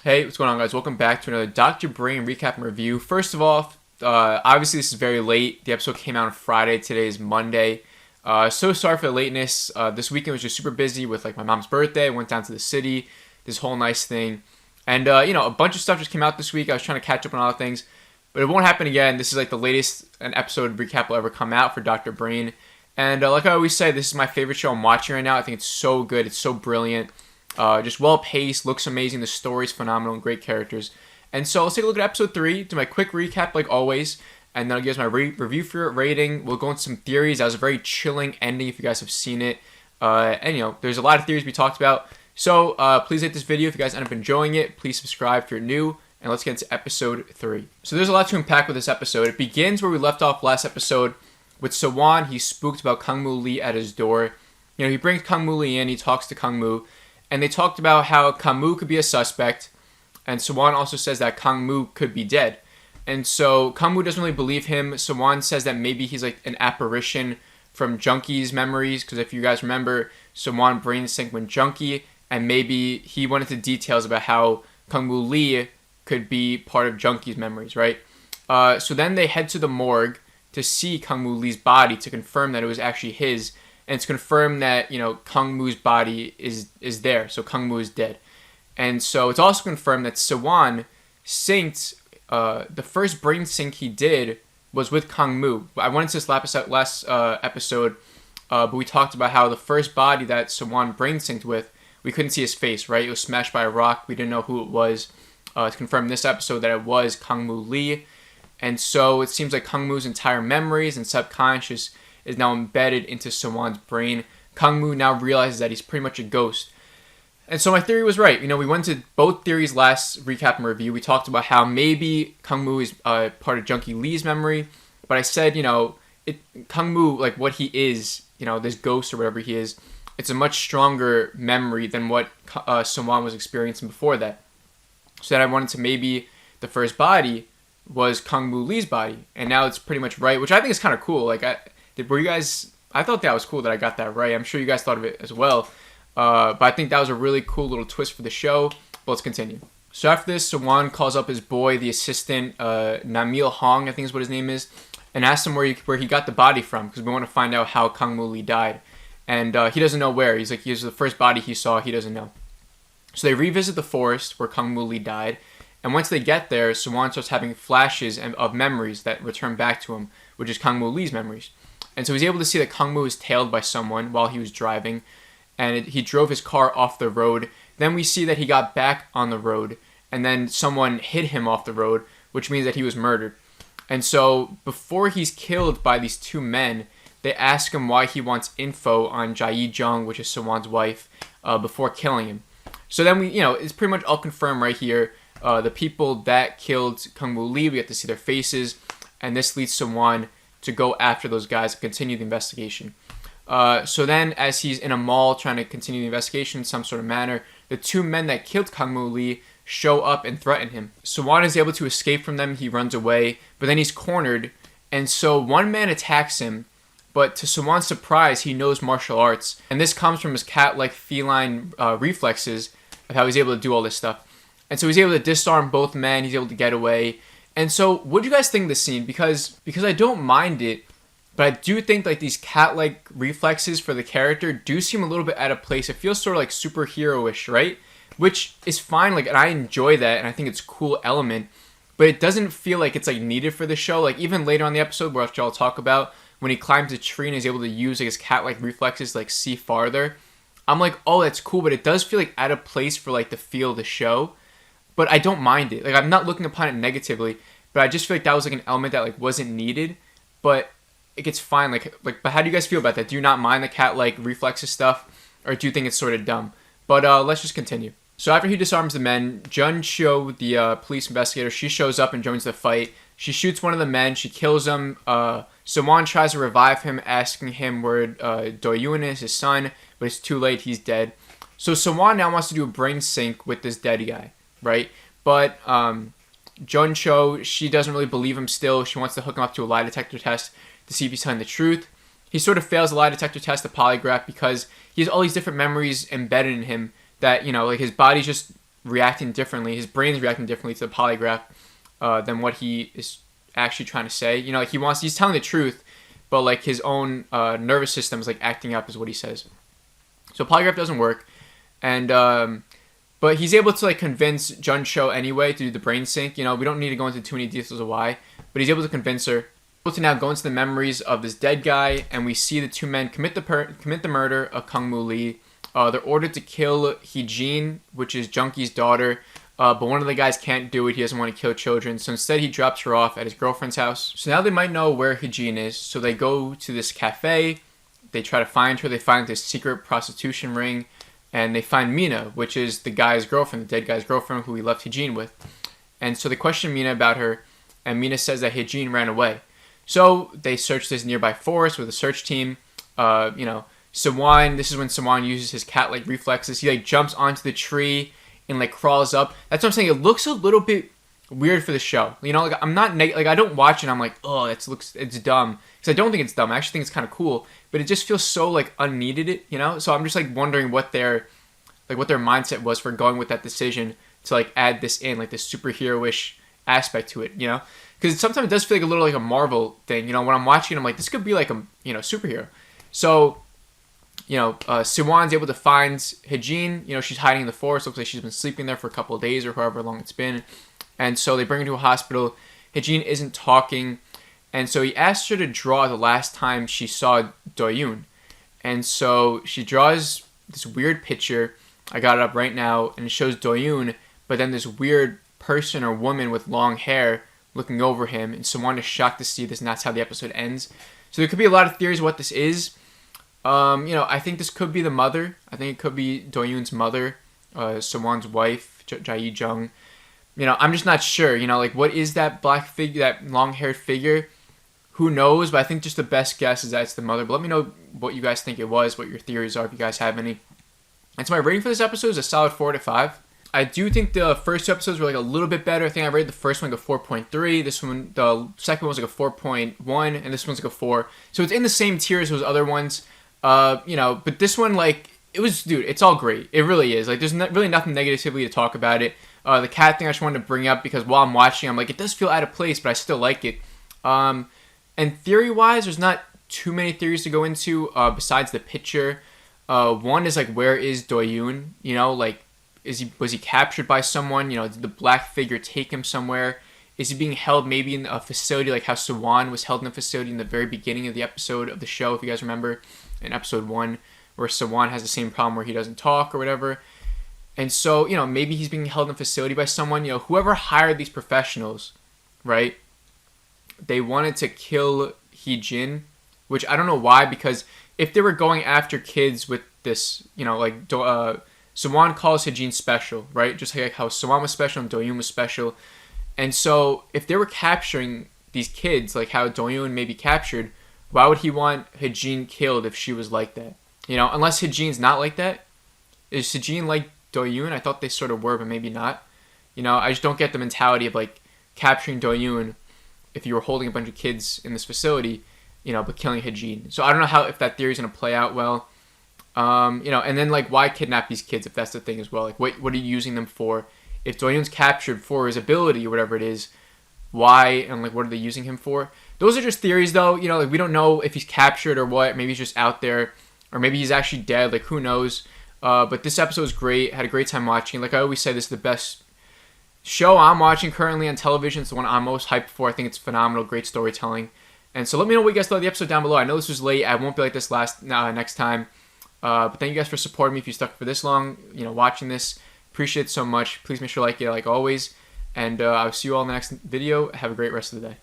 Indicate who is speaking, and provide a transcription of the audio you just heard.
Speaker 1: Hey, what's going on, guys? Welcome back to another Dr. Brain recap and review. First of all, obviously this is very late. The episode came out on Friday. Today is Monday. So sorry for the lateness. This weekend was just super busy with like my mom's birthday. I went down to the city, this whole nice thing, and a bunch of stuff just came out this week. I was trying to catch up on all the things, but it won't happen again. This is like the latest an episode recap will ever come out for Dr. Brain, and like I always say, this is my favorite show I'm watching right now. I think it's so good. It's so brilliant. Just well paced, looks amazing. The story's phenomenal and great characters. And so let's take a look at episode 3. Do my quick recap like always, and then I'll give you my review for it, rating. We'll go into some theories. That was a very chilling ending if you guys have seen it. And there's a lot of theories we talked about. So please like this video if you guys end up enjoying it. Please subscribe if you're new. And let's get into episode 3. So there's a lot to unpack with this episode. It begins where we left off last episode with Sewon. He's spooked about Kang Mu-lee at his door. He brings Kang Mu-lee in. He talks to Kang Mu. And they talked about how Kang Mu could be a suspect, and Sewon also says that Kang Mu could be dead. And so Kang Mu doesn't really believe him. Sewon says that maybe he's like an apparition from Junkie's memories, because if you guys remember, Sewon brain synced with Junkie, and maybe he went into details about how Kang Mu-lee could be part of Junkie's memories, right? So then they head to the morgue to see Kang Mu-lee's body to confirm that it was actually his. And it's confirmed that, Kang Mu's body is there. So Kang Mu is dead. And so it's also confirmed that Sewon synced, the first brain sync he did was with Kang Mu. I went into this last episode, but we talked about how the first body that Sewon brain synced with, we couldn't see his face, right? It was smashed by a rock. We didn't know who it was. It's confirmed in this episode that it was Kang Mu-lee. And so it seems like Kang Mu's entire memories and subconscious is now embedded into Sewon's brain. Kang Mu now realizes that he's pretty much a ghost. And so my theory was right. We went to both theories last recap and review. We talked about how maybe Kang Mu is part of Junkie Lee's memory. But I said, Kang Mu, like what he is, this ghost or whatever he is, it's a much stronger memory than what Sewon was experiencing before that. So then I wanted to maybe the first body was Kang Mu-lee's body. And now it's pretty much right, which I think is kind of cool. I thought that was cool that I got that right. I'm sure you guys thought of it as well. But I think that was a really cool little twist for the show. But let's continue. So after this, Sewon calls up his boy, the assistant, Namil Hong, I think is what his name is, and asks him where he got the body from, because we want to find out how Kang Mu-lee died. And he doesn't know where. He's like, he's the first body he saw, he doesn't know. So they revisit the forest where Kang Mu-lee died. And once they get there, Sewon starts having flashes of memories that return back to him, which is Kang Mu-lee's memories. And so he's able to see that Kang Mu was tailed by someone while he was driving, and he drove his car off the road. Then we see that he got back on the road, and then someone hit him off the road, which means that he was murdered. And so before he's killed by these two men, they ask him why he wants info on Jae-jung, which is Sewon's wife, before killing him. So then it's pretty much all confirmed right here. The people that killed Kang Mu-lee, we get to see their faces, and this leads Sewon to go after those guys and continue the investigation. So then, as he's in a mall trying to continue the investigation in some sort of manner, the two men that killed Kang Mu-lee show up and threaten him. Sewon is able to escape from them. He runs away, but then he's cornered, and so one man attacks him, but to Sewon's surprise, he knows martial arts, and this comes from his cat-like feline reflexes of how he's able to do all this stuff. And so he's able to disarm both men. He's able to get away. And so, what do you guys think of this scene? Because I don't mind it, but I do think like these cat-like reflexes for the character do seem a little bit out of place. It feels sort of like superhero-ish, right? Which is fine, and I enjoy that, and I think it's a cool element. But it doesn't feel like it's needed for the show. Like even later on the episode, which I'll talk about, when he climbs a tree and is able to use his cat-like reflexes to see farther, I'm like, oh, that's cool, but it does feel out of place for the feel of the show. But I don't mind it. I'm not looking upon it negatively, but I just feel that was an element that wasn't needed. But it gets fine. But how do you guys feel about that? Do you not mind the cat reflexes stuff, or do you think it's sort of dumb? But let's just continue. So after he disarms the men, Jun Cho, the police investigator, she shows up and joins the fight. She shoots one of the men. She kills him. Sewon tries to revive him, asking him where Do-yoon is, his son, but it's too late. He's dead. So Sewon now wants to do a brain sync with this dead guy, right? But Jun Cho, she doesn't really believe him still. She wants to hook him up to a lie detector test to see if he's telling the truth. He sort of fails the lie detector test, the polygraph, because he has all these different memories embedded in him that, his body's just reacting differently. His brain's reacting differently to the polygraph than what he is actually trying to say. You know, like he's telling the truth, but like his own nervous system is like acting up, is what he says. So polygraph doesn't work, and but he's able to like convince Jun Cho anyway to do the brain sync. You know, we don't need to go into too many details of why, but he's able to convince her. Able to now go into the memories of this dead guy, and we see the two men commit the murder of Kang Mu-lee. They're ordered to kill Ha-jin, which is Junkie's daughter, but one of the guys can't do it. He doesn't want to kill children, so instead he drops her off at his girlfriend's house. So now they might know where Ha-jin is, so they go to this cafe. They try to find her. They find this secret prostitution ring, and they find Mina, which is the guy's girlfriend, the dead guy's girlfriend, who he left Ha-jin with. And so they question Mina about her, and Mina says that Ha-jin ran away. So they search this nearby forest with a search team. You know, Sewon, this is when Sewon uses his cat-like reflexes. He like jumps onto the tree and like crawls up. That's what I'm saying. It looks a little bit weird for the show. You know, like I'm not like I don't watch it and I'm like, oh, it's dumb. Because I don't think it's dumb. I actually think it's kind of cool. But it just feels so like unneeded, you know? So I'm just like wondering what their mindset was for going with that decision to like add this in, like this superhero-ish aspect to it, you know? Because sometimes it does feel like a little like a Marvel thing, you know? When I'm watching, I'm like, this could be like a, you know, superhero. So, you know, Sewon's able to find Ha-jin. You know, she's hiding in the forest. Looks like she's been sleeping there for a couple of days or however long it's been. And so they bring her to a hospital. Ha-jin isn't talking. And so he asks her to draw the last time she saw Do-yoon. And so she draws this weird picture. I got it up right now. And it shows Do-yoon, but then this weird person or woman with long hair looking over him. And Sewon is shocked to see this, and that's how the episode ends. So there could be a lot of theories of what this is. You know, I think this could be the mother. I think it could be Do-yoon's mother, Sewon's wife, Jae-jung. You know, I'm just not sure. You know, like, what is that black figure, that long-haired figure? Who knows? But I think just the best guess is that it's the mother. But let me know what you guys think it was, what your theories are, if you guys have any. And so my rating for this episode is a solid 4 out of 5. I do think the first two episodes were like a little bit better. I think I rated the first one like a 4.3. This one, the second one was like a 4.1, and this one's like a 4. So it's in the same tier as those other ones. You know, but this one, like, it was, dude, it's all great. It really is. Like, there's really nothing negatively to talk about it. The cat thing I just wanted to bring up because while I'm watching, I'm like, it does feel out of place, but I still like it. And theory-wise, there's not too many theories to go into besides the picture. One is, like, where is Do-yoon? You know, like, was he captured by someone? You know, did the black figure take him somewhere? Is he being held maybe in a facility like how Sewon was held in a facility in the very beginning of the episode of the show, if you guys remember, in episode 1, where Sewon has the same problem where he doesn't talk or whatever. And so, you know, maybe he's being held in a facility by someone. You know, whoever hired these professionals, right, they wanted to kill Ha-jin, which I don't know why, because if they were going after kids with this, you know, like, Sewon calls Ha-jin special, right? Just like how Sewon was special and Do-yoon was special. And so if they were capturing these kids, like how Do-yoon may be captured, why would he want Ha-jin killed if she was like that? You know, unless Ha-jin's not like that. Is Ha-jin like Do-yoon? I thought they sort of were, but maybe not. You know, I just don't get the mentality of, like, capturing Do-yoon if you were holding a bunch of kids in this facility, you know, but killing Ha-jin. So I don't know if that theory is going to play out well. You know, and then, like, why kidnap these kids if that's the thing as well? Like, what are you using them for? If Do-yoon's captured for his ability or whatever it is, why, and, like, what are they using him for? Those are just theories, though. You know, like, we don't know if he's captured or what. Maybe he's just out there, or maybe he's actually dead. Like, who knows? But this episode was great. Had a great time watching. Like I always say, this is the best show I'm watching currently on television. It's the one I'm most hyped for. I think it's phenomenal. Great storytelling. And so let me know what you guys thought of the episode down below. I know this was late. I won't be like this next time. But thank you guys for supporting me. If you stuck for this long, you know, watching this, appreciate it so much. Please make sure to like it, like always. And I'll see you all in the next video. Have a great rest of the day.